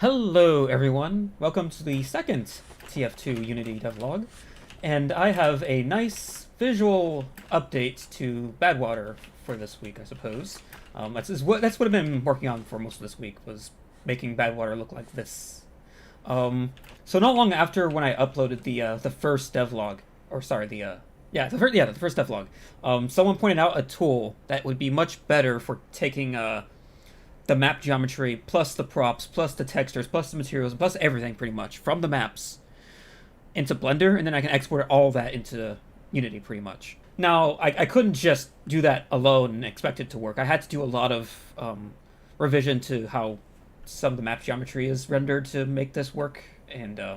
Hello everyone, welcome to the second TF2 Unity devlog, and I have a nice visual update to Badwater for this week, I suppose. That's what I've been working on for most of this week, was making Badwater look like this. So not long after when I uploaded the first devlog, or sorry, the first devlog, someone pointed out a tool that would be much better for taking the map geometry, plus the props, plus the textures, plus the materials, plus everything pretty much from the maps into Blender, and then I can export all that into Unity pretty much. Now, I couldn't just do that alone and expect it to work. I had to do a lot of revision to how some of the map geometry is rendered to make this work, and I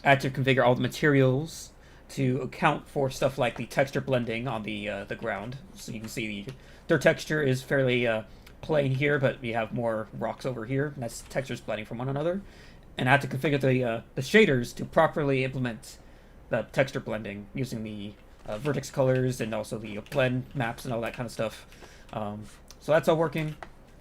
had to configure all the materials to account for stuff like the texture blending on the ground. So you can see their texture is fairly plain here, but we have more rocks over here, and that's textures blending from one another. And I had to configure the shaders to properly implement the texture blending using the vertex colors and also the blend maps and all that kind of stuff. So that's all working.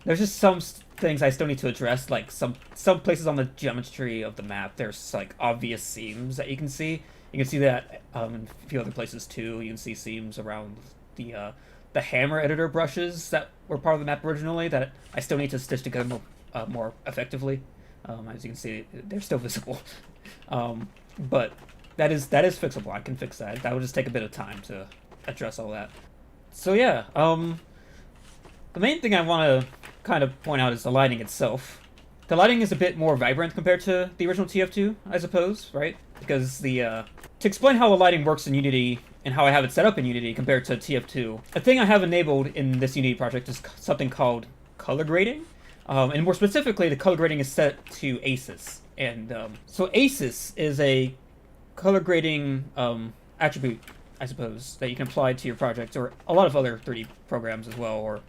There's just some things I still need to address, like some places on the geometry of the map, there's like obvious seams that you can see. You can see that in a few other places too. You can see seams around the hammer editor brushes that were part of the map originally that I still need to stitch together more effectively. As you can see, they're still visible. But that is fixable. I can fix that. That would just take a bit of time to address all that. So yeah, the main thing I want to kind of point out is the lighting itself. The lighting is a bit more vibrant compared to the original TF2, I suppose, right? Because to explain how the lighting works in Unity and how I have it set up in Unity compared to TF2, a thing I have enabled in this Unity project is something called color grading. And more specifically, the color grading is set to ACES. And so ACES is a color grading attribute, I suppose, that you can apply to your project, or a lot of other 3D programs as well, or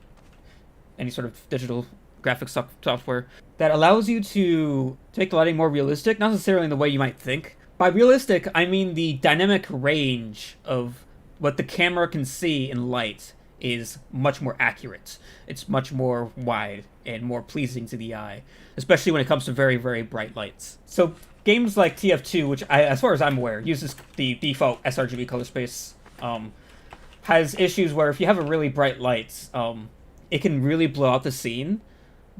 any sort of digital graphics software, that allows you to make the lighting more realistic, not necessarily in the way you might think. By realistic, I mean the dynamic range of what the camera can see in light is much more accurate. It's much more wide and more pleasing to the eye, especially when it comes to very, very bright lights. So games like TF2, which as far as I'm aware, uses the default sRGB color space, has issues where if you have a really bright light, it can really blow out the scene.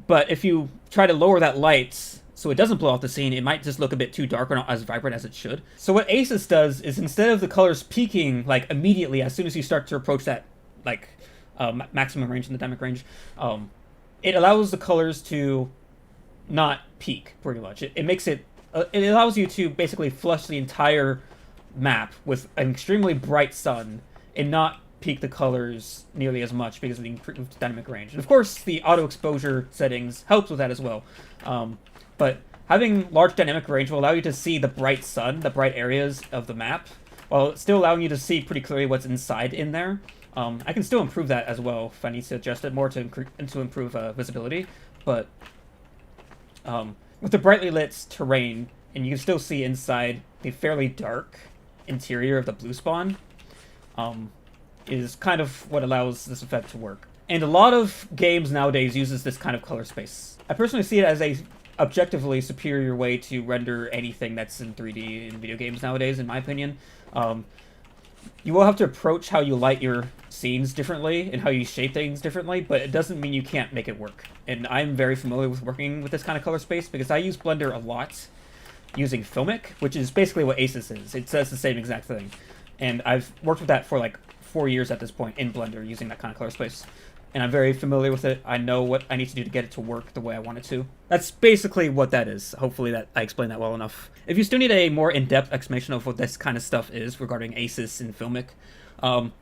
But if you try to lower that light so it doesn't blow out the scene, it might just look a bit too dark or not as vibrant as it should. So what ACES does is, instead of the colors peaking like immediately as soon as you start to approach that like maximum range in the dynamic range, it allows the colors to not peak pretty much. It makes it it allows you to basically flush the entire map with an extremely bright sun and not peak the colors nearly as much because of the improved dynamic range. And of course, the auto exposure settings helps with that as well. But having large dynamic range will allow you to see the bright sun, the bright areas of the map, while still allowing you to see pretty clearly what's inside in there. I can still improve that as well if I need to adjust it more to improve visibility. But with the brightly lit terrain, and you can still see inside the fairly dark interior of the blue spawn, is kind of what allows this effect to work. And a lot of games nowadays uses this kind of color space. I personally see it as a objectively superior way to render anything that's in 3D in video games nowadays, in my opinion. You will have to approach how you light your scenes differently and how you shape things differently, but it doesn't mean you can't make it work. And I'm very familiar with working with this kind of color space because I use Blender a lot using Filmic, which is basically what ACES is. It says the same exact thing. And I've worked with that for like 4 years at this point in Blender using that kind of color space. And I'm very familiar with it. I know what I need to do to get it to work the way I want it to. That's basically what that is. Hopefully that I explained that well enough. If you still need a more in-depth explanation of what this kind of stuff is regarding ACES and Filmic,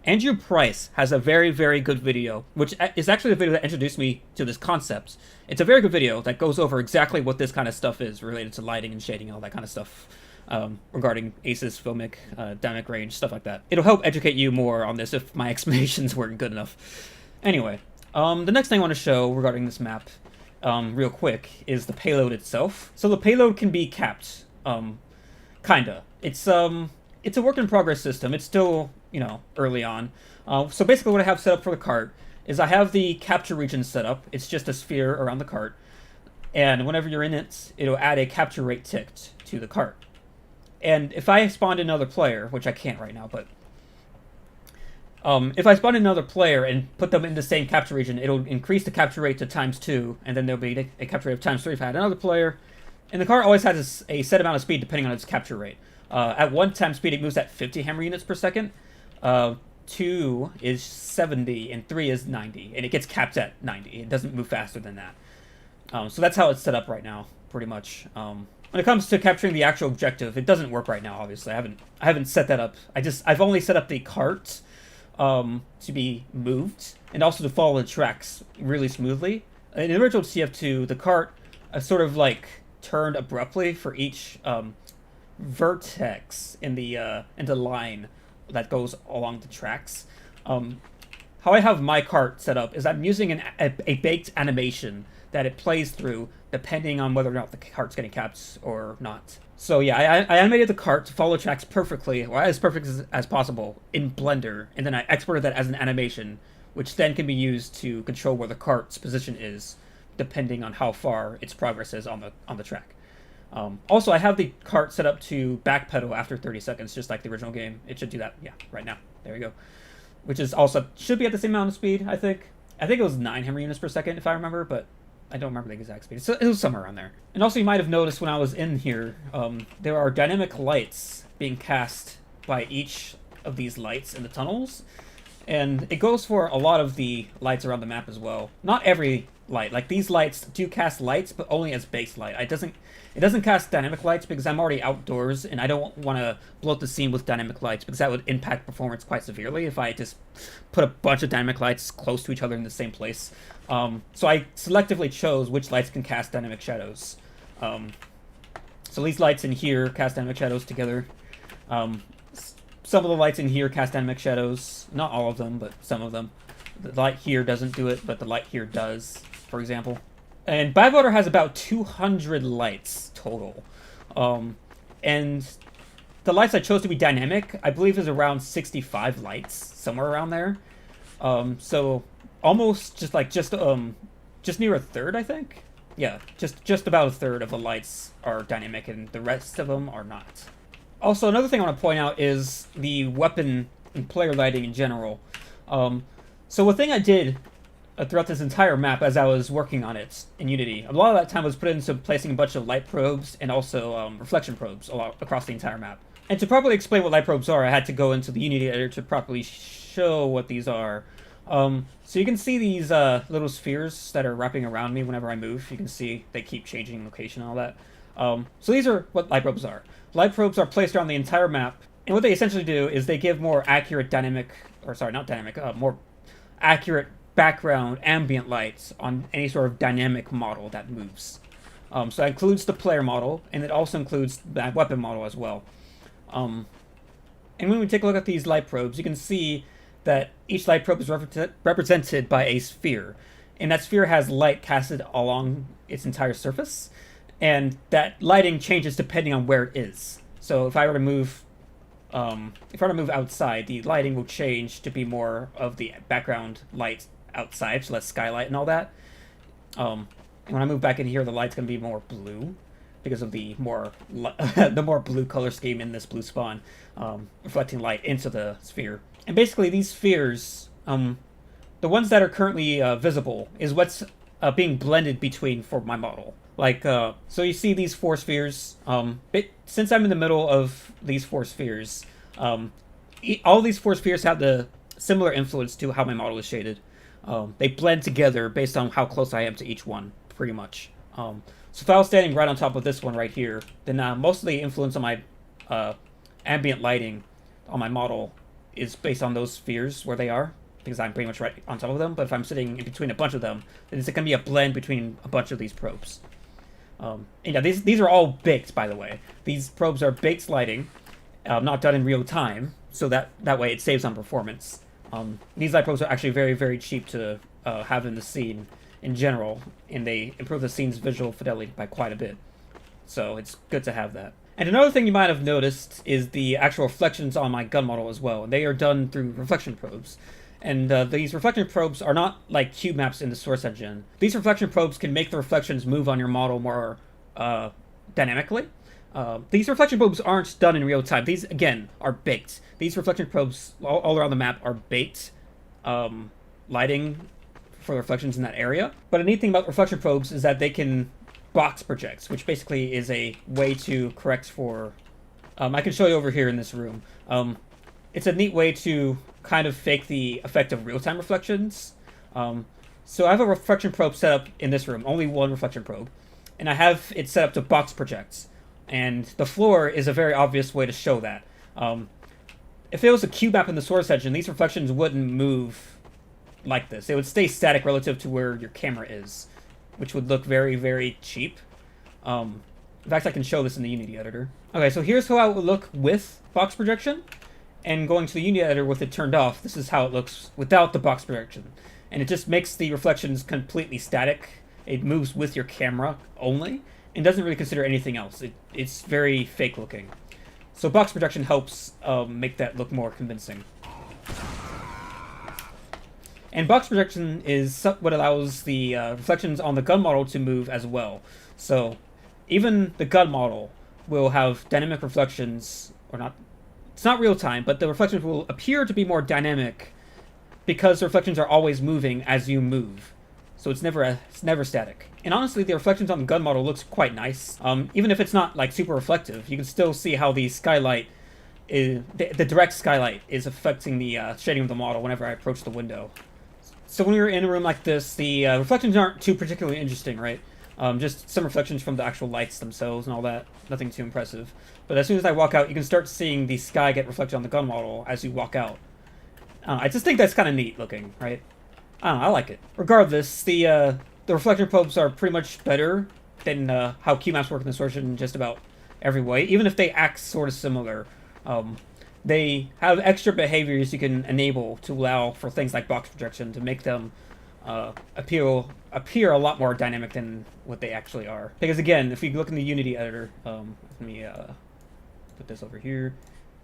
Andrew Price has a very, very good video, which is actually the video that introduced me to this concept. It's a very good video that goes over exactly what this kind of stuff is related to lighting and shading and all that kind of stuff. Regarding ACES, Filmic, dynamic range, stuff like that. It'll help educate you more on this if my explanations weren't good enough. Anyway, the next thing I want to show regarding this map, real quick, is the payload itself. So the payload can be capped, kinda. It's a work in progress system. It's still, early on. So basically what I have set up for the cart is I have the capture region set up. It's just a sphere around the cart. and whenever you're in it, it'll add a capture rate tick to the cart. And if I spawned another player, which I can't right now, but if I spawn another player and put them in the same capture region, it'll increase the capture rate to ×2, and then there'll be a capture rate of ×3 if I had another player. And the cart always has a set amount of speed depending on its capture rate. At 1 time speed, it moves at 50 hammer units per second. 2 is 70, and 3 is 90, and it gets capped at 90. It doesn't move faster than that. So that's how it's set up right now, pretty much. When it comes to capturing the actual objective, it doesn't work right now. Obviously, I haven't set that up. I've only set up the cart to be moved and also to follow the tracks really smoothly. In the original TF2, the cart sort of like turned abruptly for each vertex in the line that goes along the tracks. How I have my cart set up is I'm using a baked animation that it plays through depending on whether or not the cart's getting capped or not. So yeah, I animated the cart to follow tracks perfectly, or as perfect as possible, in Blender, and then I exported that as an animation, which then can be used to control where the cart's position is, depending on how far its progress is on the track. Also, I have the cart set up to backpedal after 30 seconds, just like the original game. It should do that, yeah, right now. There you go. Which is also, should be at the same amount of speed, I think. I think it was 9 hammer units per second, if I remember, but I don't remember the exact speed. So it was somewhere around there. And also, you might have noticed when I was in here, there are dynamic lights being cast by each of these lights in the tunnels. And it goes for a lot of the lights around the map as well. Not every light. Like, these lights do cast lights, but only as base light. It doesn't cast dynamic lights because I'm already outdoors, and I don't want to bloat the scene with dynamic lights because that would impact performance quite severely if I just put a bunch of dynamic lights close to each other in the same place. So I selectively chose which lights can cast dynamic shadows. So these lights in here cast dynamic shadows together. Some of the lights in here cast dynamic shadows. Not all of them, but some of them. The light here doesn't do it, but the light here does, for example. And Badwater has about 200 lights total. And the lights I chose to be dynamic, I believe, is around 65 lights, somewhere around there. So almost just near a third, I think. Yeah, just about a third of the lights are dynamic, and the rest of them are not. Also, another thing I want to point out is the weapon and player lighting in general. So one thing I did throughout this entire map as I was working on it in Unity, a lot of that time was put into placing a bunch of light probes and also reflection probes across the entire map. And to properly explain what light probes are, I had to go into the Unity editor to properly show what these are. So you can see these little spheres that are wrapping around me whenever I move. You can see they keep changing location and all that. So these are what light probes are. Light probes are placed around the entire map, and what they essentially do is they give more accurate more accurate background ambient lights on any sort of dynamic model that moves. So that includes the player model, and it also includes the weapon model as well. And when we take a look at these light probes, you can see that each light probe is represented by a sphere, and that sphere has light casted along its entire surface, and that lighting changes depending on where it is. So if I were to move outside, the lighting will change to be more of the background light outside, so that's skylight and all that. And when I move back in here, the light's gonna be more blue because of the more blue color scheme in this blue spawn, reflecting light into the sphere. And basically, these spheres, the ones that are currently visible, is what's being blended between for my model. Like, so you see these 4 spheres. Since I'm in the middle of these 4 spheres, all these 4 spheres have the similar influence to how my model is shaded. They blend together based on how close I am to each one, pretty much. So if I was standing right on top of this one right here, then most of the influence on my ambient lighting on my model is based on those spheres where they are, because I'm pretty much right on top of them. But if I'm sitting in between a bunch of them, then it's going to be a blend between a bunch of these probes. And yeah, these are all baked, by the way. These probes are baked lighting, not done in real time, so that way it saves on performance. These light probes are actually very, very cheap to have in the scene in general, and they improve the scene's visual fidelity by quite a bit. So it's good to have that. And another thing you might have noticed is the actual reflections on my gun model as well. They are done through reflection probes. And these reflection probes are not like cube maps in the source engine. These reflection probes can make the reflections move on your model more dynamically. These reflection probes aren't done in real time. These, again, are baked. These reflection probes all around the map are baked lighting for the reflections in that area. But a neat thing about reflection probes is that they can box projects, which basically is a way to correct for... I can show you over here in this room. It's a neat way to kind of fake the effect of real-time reflections. So I have a reflection probe set up in this room, only one reflection probe. And I have it set up to box projects. And the floor is a very obvious way to show that. If it was a cube map in the source engine, these reflections wouldn't move like this. They would stay static relative to where your camera is, which would look very, very cheap. In fact, I can show this in the Unity editor. Okay, so here's how it would look with box projection. And going to the Unity editor with it turned off, this is how it looks without the box projection. And it just makes the reflections completely static. It moves with your camera only, and doesn't really consider anything else. It's very fake looking. So box projection helps make that look more convincing. And box projection is what allows the reflections on the gun model to move as well. So even the gun model will have dynamic reflections, or not. It's not real time, but the reflections will appear to be more dynamic because the reflections are always moving as you move. So it's never static. And honestly, the reflections on the gun model looks quite nice. Even if it's not like super reflective, you can still see how the skylight is, the direct skylight is affecting the shading of the model whenever I approach the window. So when you're in a room like this, the reflections aren't too particularly interesting, right? Just some reflections from the actual lights themselves and all that. Nothing too impressive. But as soon as I walk out, you can start seeing the sky get reflected on the gun model as you walk out. I just think that's kind of neat looking, right? I don't know, I like it. Regardless, the reflection probes are pretty much better than how cube maps work in the source in just about every way. Even if they act sort of similar, they have extra behaviors you can enable to allow for things like box projection to make them appear a lot more dynamic than what they actually are. Because again, if we look in the Unity editor, let me put this over here.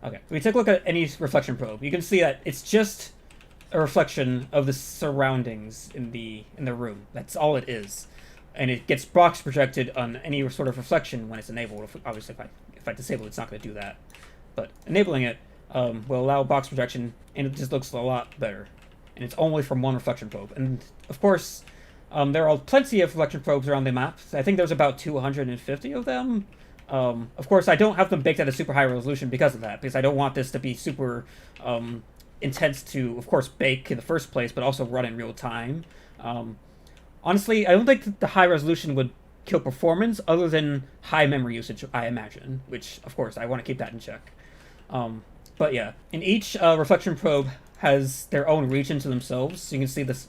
Okay, if we take a look at any reflection probe, you can see that it's just a reflection of the surroundings in the room. That's all it is, and it gets box projected on any sort of reflection when it's enabled. Obviously, if I disable it, it's not going to do that. But enabling it will allow box projection, and it just looks a lot better. And it's only from one reflection probe. And of course, there are plenty of reflection probes around the map. I think there's about 250 of them. Of course, I don't have them baked at a super high resolution because of that, because I don't want this to be super intense to, of course, bake in the first place, but also run in real time. Honestly, I don't think the high resolution would kill performance other than high memory usage, I imagine, which, of course, I want to keep that in check. But yeah, in each reflection probe has their own region to themselves. So you can see this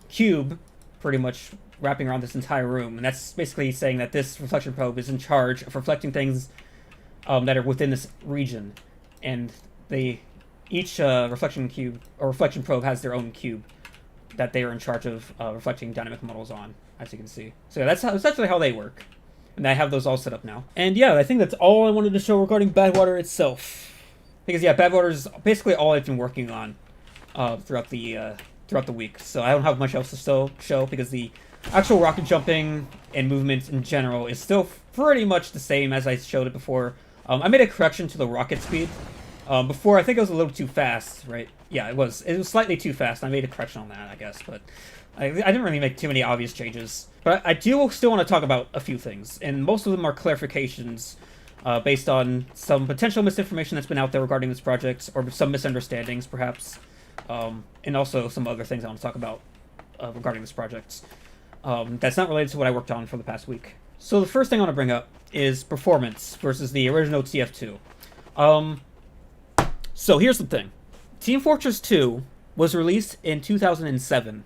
cube pretty much wrapping around this entire room, and that's basically saying that this reflection probe is in charge of reflecting things that are within this region, and each reflection cube or reflection probe has their own cube that they are in charge of reflecting dynamic models on, as you can see. So that's essentially how they work, and I have those all set up now. And yeah, I think that's all I wanted to show regarding Badwater itself, because yeah, Badwater is basically all I've been working on throughout the week. So I don't have much else to still show, because the actual rocket jumping and movement in general is still pretty much the same as I showed it before. I made a correction to the rocket speed. Before, I think it was a little too fast, right? Yeah, it was. It was slightly too fast. I made a correction on that, I guess, but I didn't really make too many obvious changes. But I do still want to talk about a few things, and most of them are clarifications based on some potential misinformation that's been out there regarding this project, or some misunderstandings, perhaps, and also some other things I want to talk about regarding this project. That's not related to what I worked on for the past week. So the first thing I want to bring up is performance versus the original TF2. So here's the thing. Team Fortress 2 was released in 2007.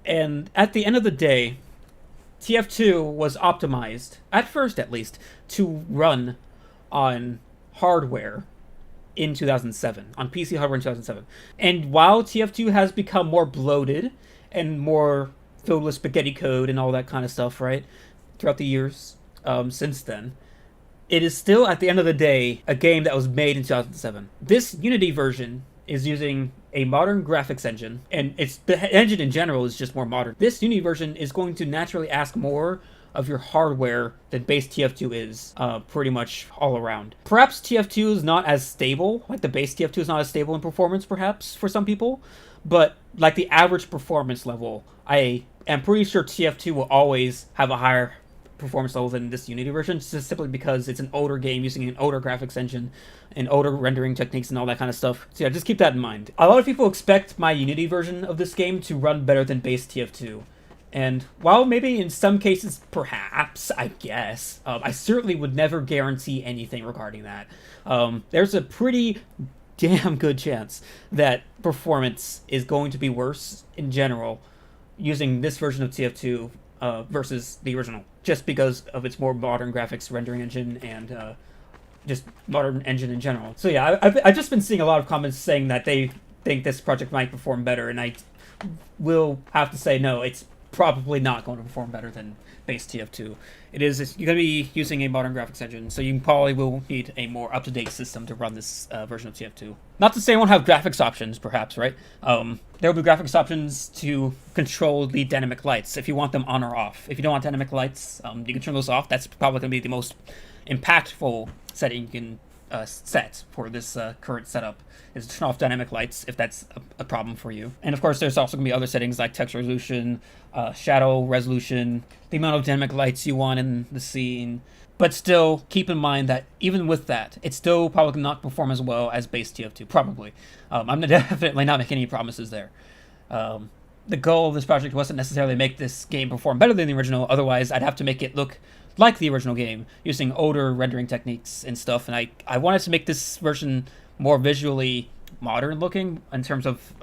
And at the end of the day, TF2 was optimized, at first at least, to run on hardware in 2007, on PC hardware in 2007. And while TF2 has become more bloated and more filled with spaghetti code and all that kind of stuff, right, throughout the years since then, it is still, at the end of the day, a game that was made in 2007. This Unity version is using a modern graphics engine, and it's the engine in general is just more modern. This Unity version is going to naturally ask more of your hardware than base TF2 is, pretty much all around. Perhaps TF2 is not as stable, like the base TF2 is not as stable in performance, perhaps, for some people, but like the average performance level, I am pretty sure TF2 will always have a higher performance level than this Unity version, just simply because it's an older game using an older graphics engine and older rendering techniques and all that kind of stuff. So yeah, just keep that in mind. A lot of people expect my Unity version of this game to run better than base TF2. And while maybe in some cases, perhaps, I guess, I certainly would never guarantee anything regarding that. There's a pretty damn good chance that performance is going to be worse in general using this version of TF2 versus the original, just because of its more modern graphics rendering engine and just modern engine in general. So yeah, I've just been seeing a lot of comments saying that they think this project might perform better, and I will have to say no, it's probably not going to perform better than base TF2. You're going to be using a modern graphics engine, so you probably will need a more up-to-date system to run this version of TF2. Not to say it won't have graphics options, perhaps, right? There will be graphics options to control the dynamic lights if you want them on or off. If you don't want dynamic lights, you can turn those off. That's probably going to be the most impactful setting you can set for this current setup, is to turn off dynamic lights if that's a problem for you. And of course, there's also going to be other settings like text resolution, shadow resolution, the amount of dynamic lights you want in the scene. But still, keep in mind that even with that, it's still probably not perform as well as base TF2, probably. I'm definitely not making any promises there. The goal of this project wasn't necessarily to make this game perform better than the original, otherwise I'd have to make it look like the original game, using older rendering techniques and stuff, and I wanted to make this version more visually modern looking in terms of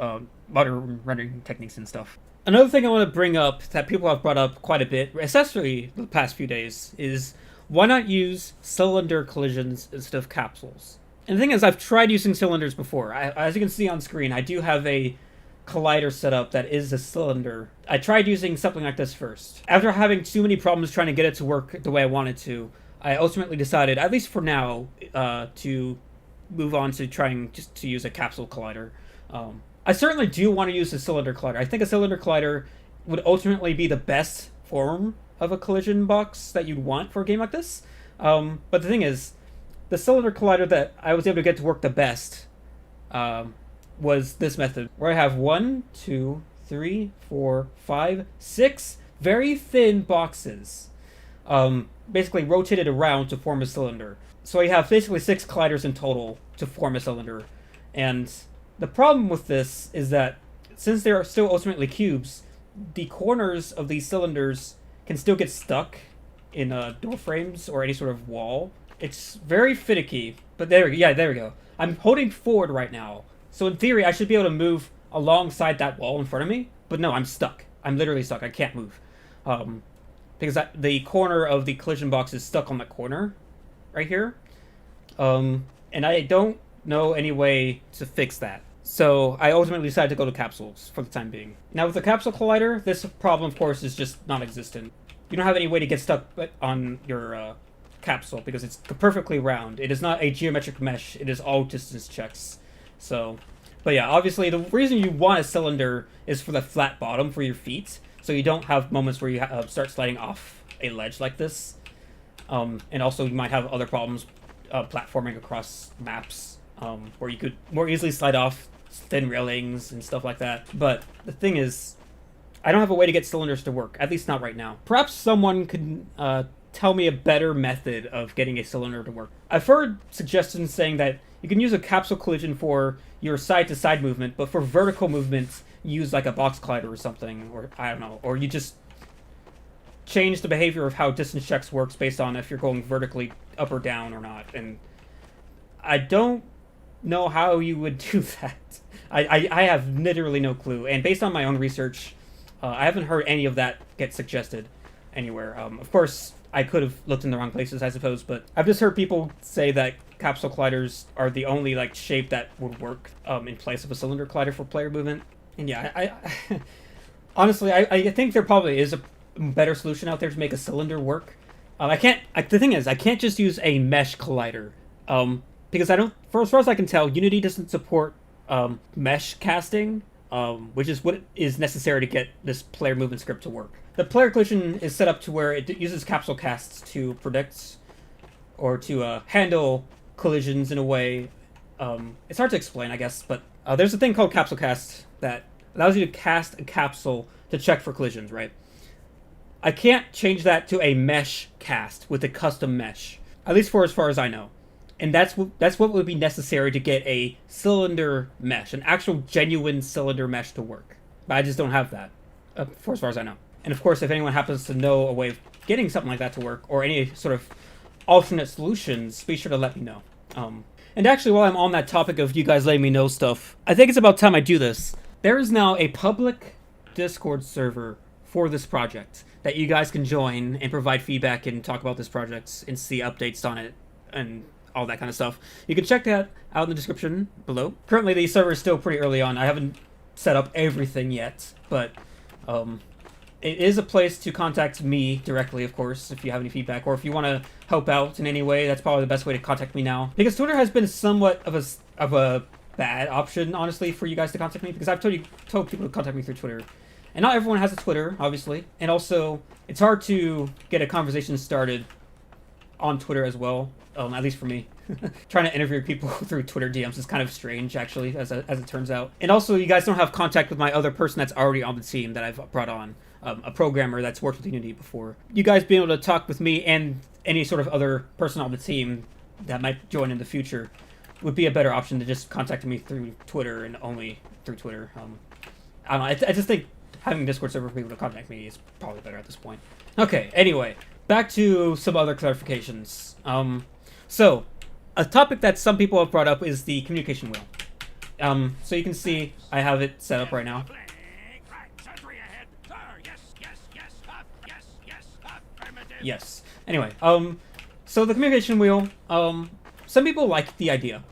modern rendering techniques and stuff. Another thing I want to bring up that people have brought up quite a bit, especially the past few days, is why not use cylinder collisions instead of capsules? And the thing is, I've tried using cylinders before. As you can see on screen, I do have a collider setup that is a cylinder. I tried using something like this first. After having too many problems trying to get it to work the way I wanted to, I ultimately decided, at least for now, to move on to trying just to use a capsule collider. I certainly do want to use a cylinder collider. I think a cylinder collider would ultimately be the best form of a collision box that you'd want for a game like this. But the thing is, the cylinder collider that I was able to get to work the best was this method, where I have 1, 2, 3, 4, 5, 6 very thin boxes, basically rotated around to form a cylinder. So I have basically 6 colliders in total to form a cylinder. And the problem with this is that since they are still ultimately cubes, the corners of these cylinders can still get stuck in door frames or any sort of wall. It's very finicky, but there we go. I'm holding forward right now, so in theory I should be able to move alongside that wall in front of me, but no, I'm stuck. I'm literally stuck. I can't move. Because the corner of the collision box is stuck on the corner right here. And I don't know any way to fix that. So I ultimately decided to go to capsules for the time being. Now with the capsule collider, this problem of course is just non-existent. You don't have any way to get stuck on your capsule because it's perfectly round. It is not a geometric mesh. It is all distance checks. So, but yeah, obviously the reason you want a cylinder is for the flat bottom for your feet, so you don't have moments where you start sliding off a ledge like this. And also you might have other problems platforming across maps where you could more easily slide off thin railings and stuff like that. But the thing is, I don't have a way to get cylinders to work, at least not right now. Perhaps someone could tell me a better method of getting a cylinder to work. I've heard suggestions saying that you can use a capsule collision for your side-to-side movement, but for vertical movements, use like a box collider or something, or I don't know, or you just change the behavior of how distance checks works based on if you're going vertically up or down or not. And I don't know how you would do that. I have literally no clue. And based on my own research, I haven't heard any of that get suggested anywhere. Of course, I could have looked in the wrong places, I suppose, but I've just heard people say that capsule colliders are the only like shape that would work in place of a cylinder collider for player movement. And yeah, I honestly, I think there probably is a better solution out there to make a cylinder work. The thing is, I can't just use a mesh collider, because I don't, for as far as I can tell, Unity doesn't support mesh casting, which is what is necessary to get this player movement script to work. The player collision is set up to where it uses capsule casts to predict or to handle collisions in a way. It's hard to explain, I guess, but there's a thing called capsule cast that allows you to cast a capsule to check for collisions, right? I can't change that to a mesh cast with a custom mesh, at least for as far as I know. And that's what would be necessary to get a cylinder mesh, an actual genuine cylinder mesh to work. But I just don't have that, for as far as I know. And of course, if anyone happens to know a way of getting something like that to work, or any sort of alternate solutions, be sure to let me know. And actually, while I'm on that topic of you guys letting me know stuff, I think it's about time I do this. There is now a public Discord server for this project that you guys can join and provide feedback and talk about this project and see updates on it and all that kind of stuff. You can check that out in the description below. Currently, the server is still pretty early on. I haven't set up everything yet, but it is a place to contact me directly, of course, if you have any feedback, or if you want to help out in any way. That's probably the best way to contact me now, because Twitter has been somewhat of a bad option, honestly, for you guys to contact me, because I've told people to contact me through Twitter, and not everyone has a Twitter, obviously, and also it's hard to get a conversation started on Twitter as well, at least for me. Trying to interview people through Twitter DMs is kind of strange, actually, as it turns out. And also, you guys don't have contact with my other person that's already on the team that I've brought on, a programmer that's worked with Unity before. You guys being able to talk with me and any sort of other person on the team that might join in the future would be a better option than just contacting me through Twitter and only through Twitter. I don't know, I just think having a Discord server for people to contact me is probably better at this point. Okay, anyway, back to some other clarifications. So, a topic that some people have brought up is the communication wheel. So you can see I have it set up right now. Yes. Anyway, so the communication wheel, some people like the idea,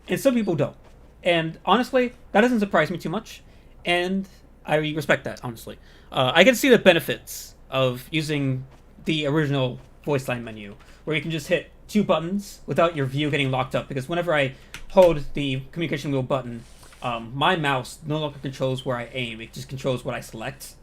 and some people don't. And honestly, that doesn't surprise me too much, and I respect that, honestly. I can see the benefits of using the original voice line menu, where you can just hit 2 buttons without your view getting locked up, because whenever I hold the communication wheel button, my mouse no longer controls where I aim, it just controls what I select.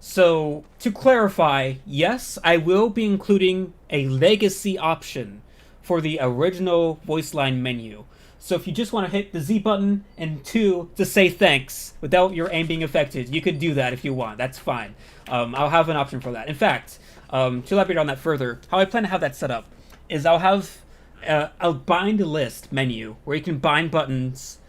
So, to clarify, yes, I will be including a legacy option for the original voice line menu. So if you just want to hit the Z button and 2 to say thanks without your aim being affected, you could do that if you want. That's fine. I'll have an option for that. In fact, to elaborate on that further, how I plan to have that set up is I'll have a bind list menu where you can bind buttons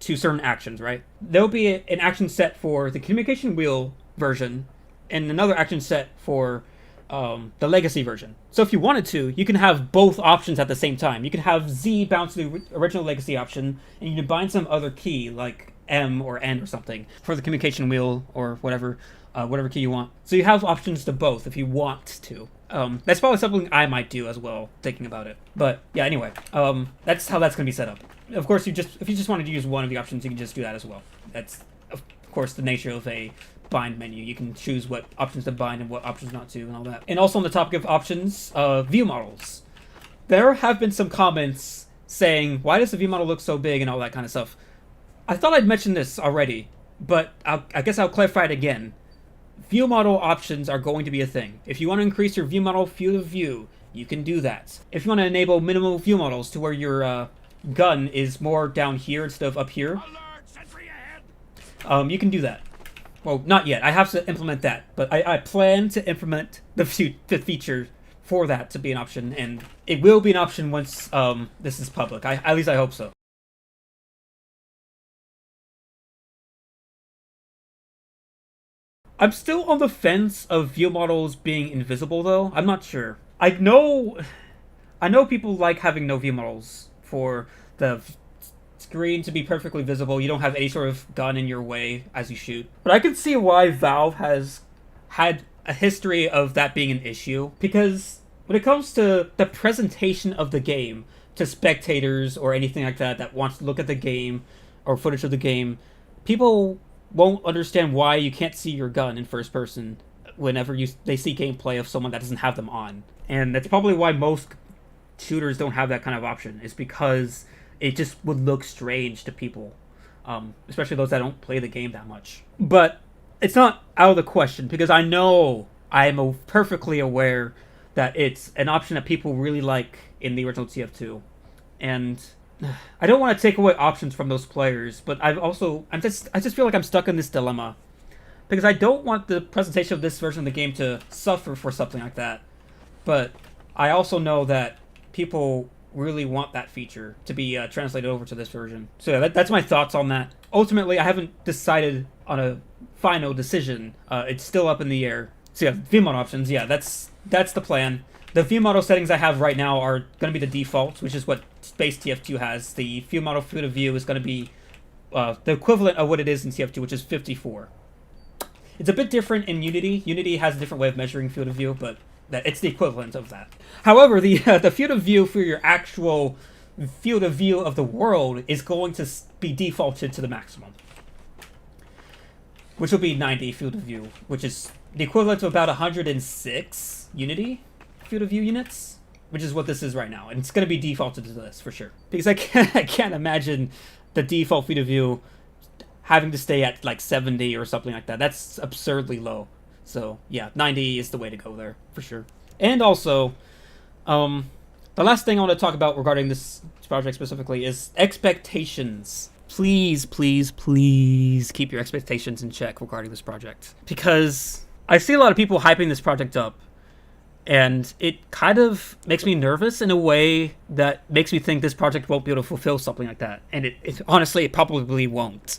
to certain actions, right? There'll be an action set for the communication wheel version and another action set for the legacy version. So if you wanted to, you can have both options at the same time. You can have Z bounce to the original legacy option, and you can bind some other key, like M or N or something, for the communication wheel or whatever key you want. So you have options to both if you want to. That's probably something I might do as well, thinking about it. But yeah, anyway, that's how that's going to be set up. Of course, if you just wanted to use one of the options, you can just do that as well. That's, of course, the nature of a bind menu. You can choose what options to bind and what options not to and all that. And also on the topic of options, view models. There have been some comments saying, why does the view model look so big and all that kind of stuff? I thought I'd mentioned this already, but I guess I'll clarify it again. View model options are going to be a thing. If you want to increase your view model field of view, you can do that. If you want to enable minimal view models to where your gun is more down here instead of up here, you can do that. Well, not yet. I have to implement that, but I plan to implement the feature for that to be an option, and it will be an option once this is public. At least I hope so. I'm still on the fence of view models being invisible, though. I'm not sure. I know people like having no view models for the screen to be perfectly visible. You don't have any sort of gun in your way as you shoot. But I can see why Valve has had a history of that being an issue, because when it comes to the presentation of the game to spectators or anything like that wants to look at the game or footage of the game, people won't understand why you can't see your gun in first person whenever they see gameplay of someone that doesn't have them on. And that's probably why most shooters don't have that kind of option, is because it just would look strange to people, especially those that don't play the game that much. But it's not out of the question, because I know I'm perfectly aware that it's an option that people really like in the original TF2, and I don't want to take away options from those players, but I just feel like I'm stuck in this dilemma, because I don't want the presentation of this version of the game to suffer for something like that, but I also know that people really want that feature to be translated over to this version. So yeah, that's my thoughts on that. Ultimately, I haven't decided on a final decision. It's still up in the air. So yeah, view model options. Yeah, that's the plan. The view model settings I have right now are going to be the default, which is what base TF2 has. The view model field of view is going to be the equivalent of what it is in TF2, which is 54. It's a bit different in Unity. Unity has a different way of measuring field of view, but it's the equivalent of that. However, the field of view for your actual field of view of the world is going to be defaulted to the maximum, which will be 90 field of view, which is the equivalent to about 106 Unity field of view units, which is what this is right now, and it's going to be defaulted to this for sure, because I can't imagine the default field of view having to stay at like 70 or something like that. That's absurdly low. So yeah, 90 is the way to go there for sure. And also, the last thing I want to talk about regarding this project specifically is expectations. Please, please, please keep your expectations in check regarding this project, because I see a lot of people hyping this project up, and it kind of makes me nervous in a way that makes me think this project won't be able to fulfill something like that. And it honestly, it probably won't.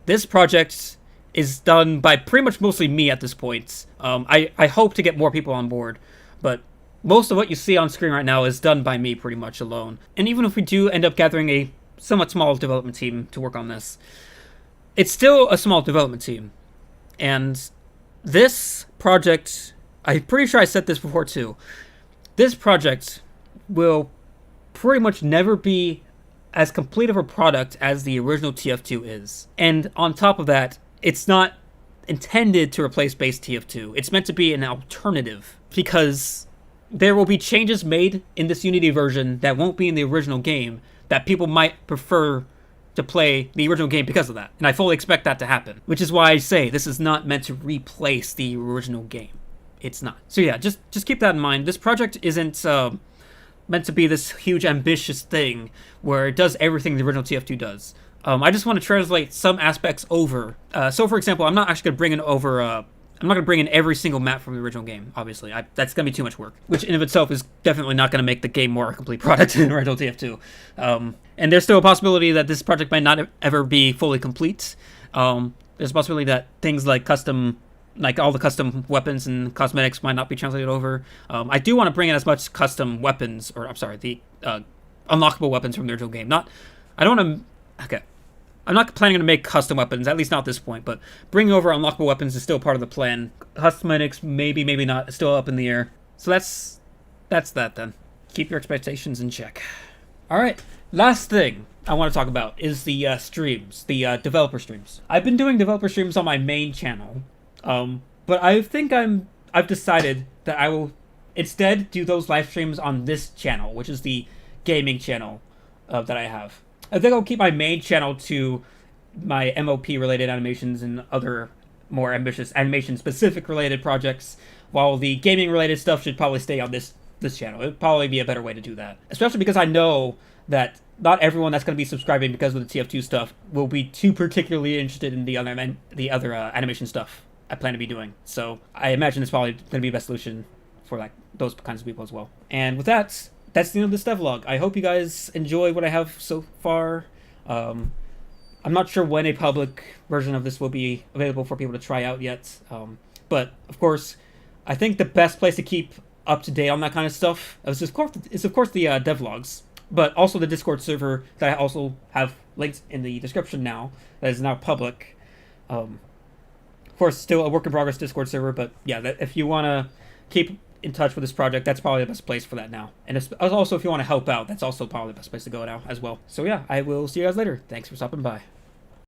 This project is done by pretty much mostly me at this point. I hope to get more people on board, but most of what you see on screen right now is done by me pretty much alone. And even if we do end up gathering a somewhat small development team to work on this, it's still a small development team. And this project, I'm pretty sure I said this before too, this project will pretty much never be as complete of a product as the original TF2 is. And on top of that, it's not intended to replace base TF2. It's meant to be an alternative, because there will be changes made in this Unity version that won't be in the original game that people might prefer to play the original game because of that. And I fully expect that to happen, which is why I say this is not meant to replace the original game. It's not. So yeah, just keep that in mind. This project isn't meant to be this huge ambitious thing where it does everything the original TF2 does. I just want to translate some aspects over. So for example, I'm not actually going to bring in over... I'm not going to bring in every single map from the original game, obviously. That's going to be too much work, which in of itself is definitely not going to make the game more a complete product than the original TF2. And there's still a possibility that this project might not ever be fully complete. There's a possibility that things like all the custom weapons and cosmetics might not be translated over. I do want to bring in as much custom weapons, the unlockable weapons from the original game. I'm not planning to make custom weapons, at least not at this point, but bringing over unlockable weapons is still part of the plan. Cosmetics, maybe not, still up in the air. So that's that then. Keep your expectations in check. Alright, last thing I want to talk about is the streams, the developer streams. I've been doing developer streams on my main channel, but I think I've decided that I will instead do those live streams on this channel, which is the gaming channel that I have. I think I'll keep my main channel to my MOP-related animations and other more ambitious animation-specific related projects, while the gaming-related stuff should probably stay on this channel. It would probably be a better way to do that. Especially because I know that not everyone that's going to be subscribing because of the TF2 stuff will be too particularly interested in the other animation stuff I plan to be doing. So I imagine it's probably going to be the best solution for like those kinds of people as well. And with that, that's the end of this devlog. I hope you guys enjoy what I have so far. I'm not sure when a public version of this will be available for people to try out yet. But, of course, I think the best place to keep up to date on that kind of stuff is, of course, the devlogs. But also the Discord server that I also have linked in the description now, that is now public. Of course, still a work in progress Discord server, but yeah, if you want to keep in touch with this project, that's probably the best place for that now. And also, if you want to help out, that's also probably the best place to go now as well. So yeah, I will see you guys later. Thanks for stopping by.